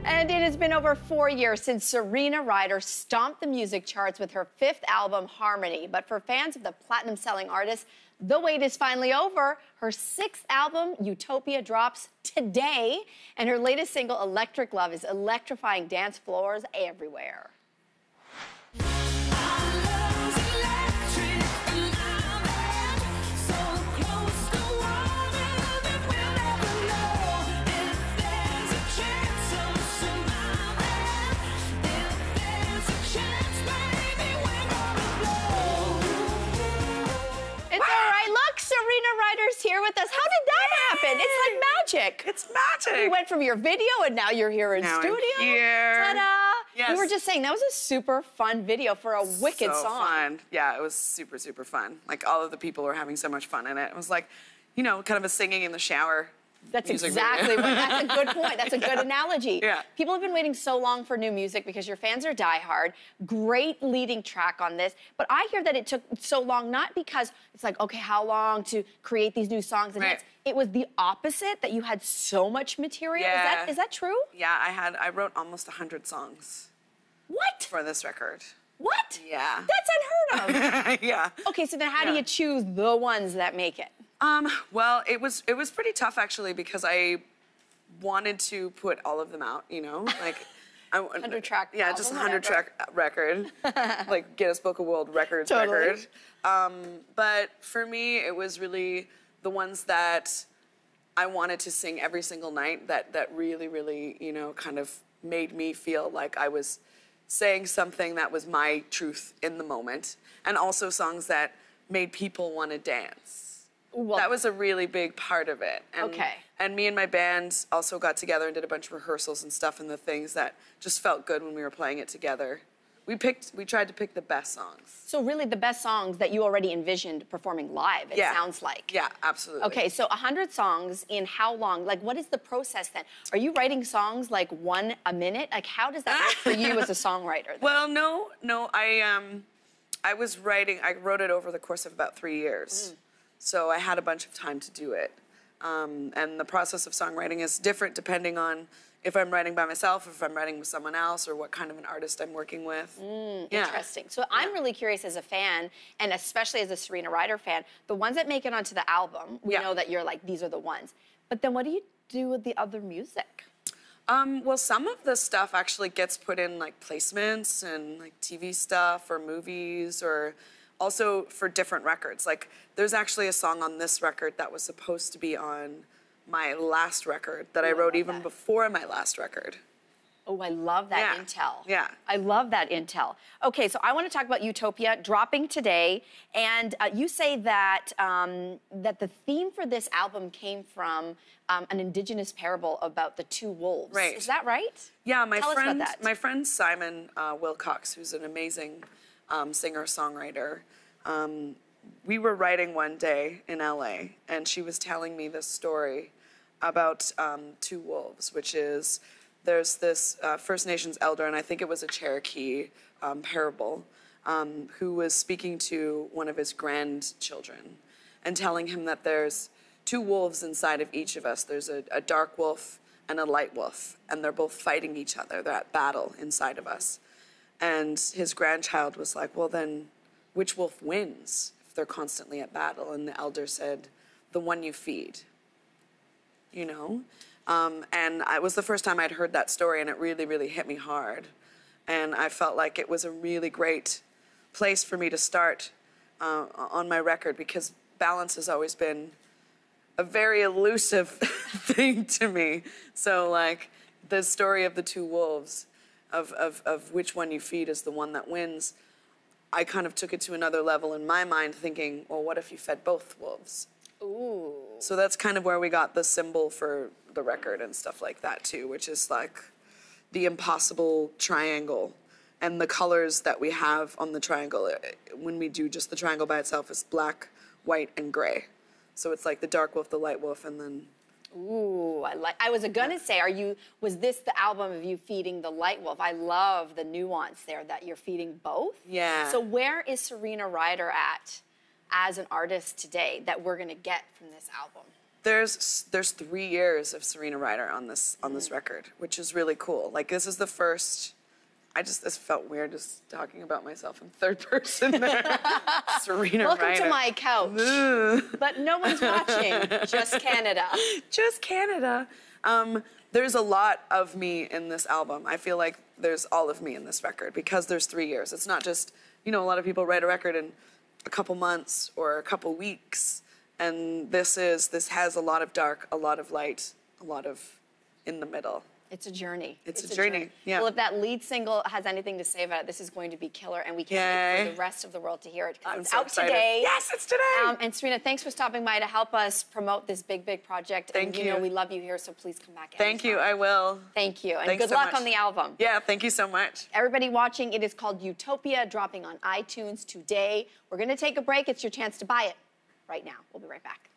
And it has been over 4 years since Serena Ryder stomped the music charts with her 5th album, Harmony. But for fans of the platinum-selling artist, the wait is finally over. Her 6th album, Utopia, drops today. And her latest single, Electric Love, is electrifying dance floors everywhere. Here with us. How did that happen? It's like magic. It's magic. You went from your video and now you're here in studio. I'm here. Ta-da! Yes. We were just saying that was a super fun video for a wicked so song. Fun. Yeah, it was super, super fun. Like all of the people were having so much fun in it. It was like, you know, kind of a singing in the shower. That's exactly what, that's a good point. That's a good analogy. Yeah. People have been waiting so long for new music because your fans are diehard. Great leading track on this. But I hear that it took so long, not because it's like, okay, how long to create these new songs and hits. It was the opposite, that you had so much material. Yeah. Is that true? Yeah, I wrote almost 100 songs. What? For this record. What? Yeah. That's unheard of. Yeah. Okay, so then how do you choose the ones that make it? Well, it was pretty tough actually because I wanted to put all of them out, you know, like 100 track. Yeah, album, just 100 track record, like Guinness Book of World Records record. But for me, it was really the ones that I wanted to sing every single night that really, really, you know, kind of made me feel like I was saying something that was my truth in the moment, and also songs that made people want to dance. Well, that was a really big part of it. And, and me and my band also got together and did a bunch of rehearsals and stuff, and the things that just felt good when we were playing it together. We tried to pick the best songs. So really the best songs that you already envisioned performing live, it sounds like. Yeah, absolutely. Okay, so 100 songs in how long? Like, what is the process then? Are you writing songs like one a minute? Like, how does that work for you as a songwriter then? Well, no, I wrote it over the course of about 3 years. So I had a bunch of time to do it. And the process of songwriting is different depending on if I'm writing by myself, or if I'm writing with someone else, or what kind of an artist I'm working with. Interesting. So I'm really curious as a fan, and especially as a Serena Ryder fan, the ones that make it onto the album, we know that you're like, these are the ones. But then what do you do with the other music? Well, some of the stuff actually gets put in like placements and like TV stuff or movies, or also for different records. Like, there's actually a song on this record that was supposed to be on my last record that I wrote even before my last record. Oh, I love that intel. Yeah. I love that intel. Okay, so I want to talk about Utopia dropping today. And you say that that the theme for this album came from an indigenous parable about the two wolves. Right. Is that right? Yeah, my friend Simon Wilcox, who's an amazing singer-songwriter, we were writing one day in LA, and she was telling me this story about two wolves, which is, there's this First Nations elder, and I think it was a Cherokee parable, who was speaking to one of his grandchildren and telling him that there's two wolves inside of each of us. There's a dark wolf and a light wolf, and they're both fighting each other. They're at battle inside of us. And his grandchild was like, well, then which wolf wins if they're constantly at battle? And the elder said, the one you feed, you know? And it was the first time I'd heard that story, and it really, really hit me hard. And I felt like it was a really great place for me to start on my record, because balance has always been a very elusive thing to me. So, like, the story of the two wolves, of which one you feed is the one that wins, I kind of took it to another level in my mind, thinking, well, what if you fed both wolves? Ooh. So that's kind of where we got the symbol for the record and stuff like that too, which is like the impossible triangle, and the colors that we have on the triangle, when we do just the triangle by itself, is black, white, and gray. So it's like the dark wolf, the light wolf, and then... Ooh, I was gonna say, was this the album of you feeding the light wolf? I love the nuance there, that you're feeding both. Yeah. So where is Serena Ryder at as an artist today that we're gonna get from this album? There's 3 years of Serena Ryder on this record, which is really cool. Like, this is the first. This felt weird just talking about myself in third person there. Serena Welcome Ryder. to my couch. But no one's watching. Just Canada. Just Canada. There's a lot of me in this album. I feel like there's all of me in this record because there's 3 years. It's not just, a lot of people write a record in a couple months or a couple weeks. And this has a lot of dark, a lot of light, a lot of in the middle. It's a journey. It's a journey. Yeah. Well, if that lead single has anything to say about it, this is going to be killer, and we can't wait for the rest of the world to hear it. I'm it's so out excited. today. Yes, it's today. And Serena, thanks for stopping by to help us promote this big, big project. Thank you. We love you here, so please come back. Thank you. I will. Thank you, and Thanks good so luck much. on the album. Yeah, thank you so much. Everybody watching, it is called Utopia, dropping on iTunes today. We're going to take a break. It's your chance to buy it right now. We'll be right back.